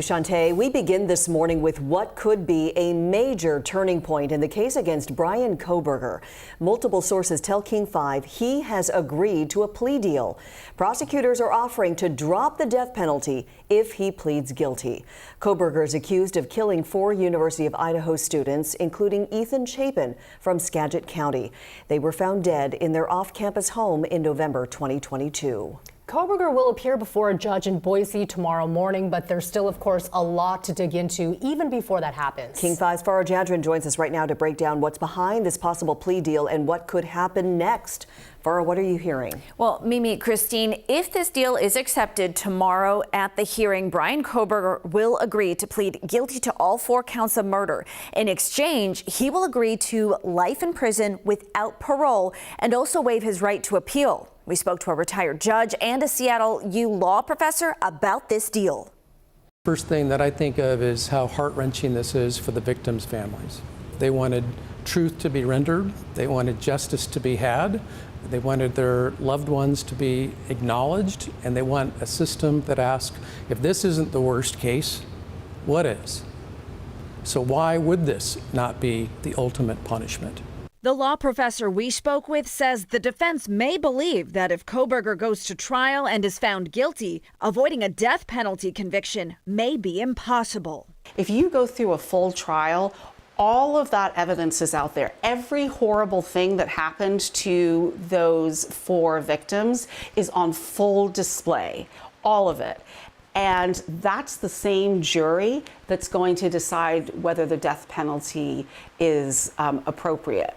Shantae, we begin this morning with what could be a major turning point in the case against Bryan Kohberger. Multiple sources tell King 5 he has agreed to a plea deal. Prosecutors are offering to drop the death penalty if he pleads guilty. Kohberger is accused of killing 4 University of Idaho students, including Ethan Chapin from Skagit County. They were found dead in their off-campus home in November 2022. Kohberger will appear before a judge in Boise tomorrow morning, but there's still, of course, a lot to dig into even before that happens. King 5's Farah Jadrin joins us right now to break down what's behind this possible plea deal and what could happen next. Farah, what are you hearing? Well, Mimi, Christine, if this deal is accepted tomorrow at the hearing, Bryan Kohberger will agree to plead guilty to all 4 counts of murder. In exchange, he will agree to life in prison without parole and also waive his right to appeal. We spoke to a retired judge and a Seattle U law professor about this deal. First thing that I think of is how heart-wrenching this is for the victims' families. They wanted truth to be rendered. They wanted justice to be had. They wanted their loved ones to be acknowledged, and they want a system that asks, if this isn't the worst case, what is? So why would this not be the ultimate punishment? The law professor we spoke with says the defense may believe that if Kohberger goes to trial and is found guilty, avoiding a death penalty conviction may be impossible. If you go through a full trial, all of that evidence is out there. Every horrible thing that happened to those 4 victims is on full display, all of it. And that's the same jury that's going to decide whether the death penalty is appropriate.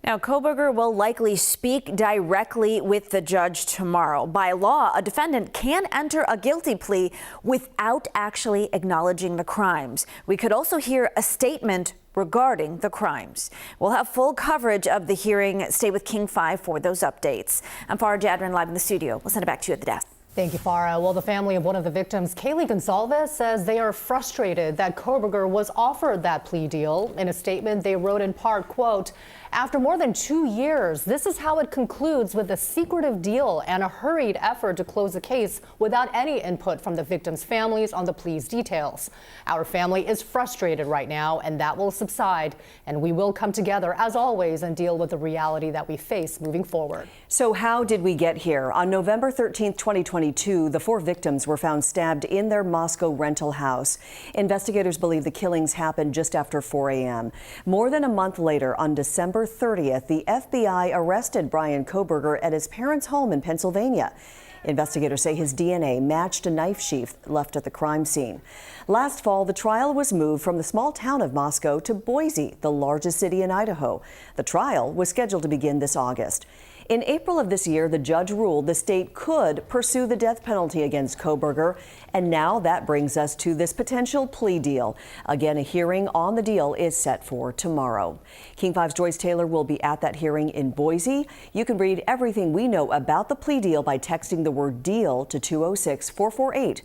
Now, Kohberger will likely speak directly with the judge tomorrow. By law, a defendant can enter a guilty plea without actually acknowledging the crimes. We could also hear a statement regarding the crimes. We'll have full coverage of the hearing. Stay with King 5 for those updates. I'm Farah Jadrin, live in the studio. We'll send it back to you at the desk. Thank you, Farah. Well, the family of one of the victims, Kaylee Gonsalves, says they are frustrated that Kohberger was offered that plea deal. In a statement, they wrote in part, quote, "After more than 2 years, this is how it concludes with a secretive deal and a hurried effort to close the case without any input from the victims' families on the plea's details. Our family is frustrated right now, and that will subside, and we will come together, as always, and deal with the reality that we face moving forward." So how did we get here? On November 13th, 2022, the 4 victims were found stabbed in their Moscow rental house. Investigators believe the killings happened just after 4 a.m. More than a month later, on December 30th, the FBI arrested Bryan Kohberger at his parents' home in Pennsylvania. Investigators say his DNA matched a knife sheath left at the crime scene. Last fall, the trial was moved from the small town of Moscow to Boise, the largest city in Idaho. The trial was scheduled to begin this August. In April of this year, the judge ruled the state could pursue the death penalty against Kohberger, and now that brings us to this potential plea deal. Again, a hearing on the deal is set for tomorrow. King 5's Joyce Taylor will be at that hearing in Boise. You can read everything we know about the plea deal by texting the word DEAL to 206-448-4545.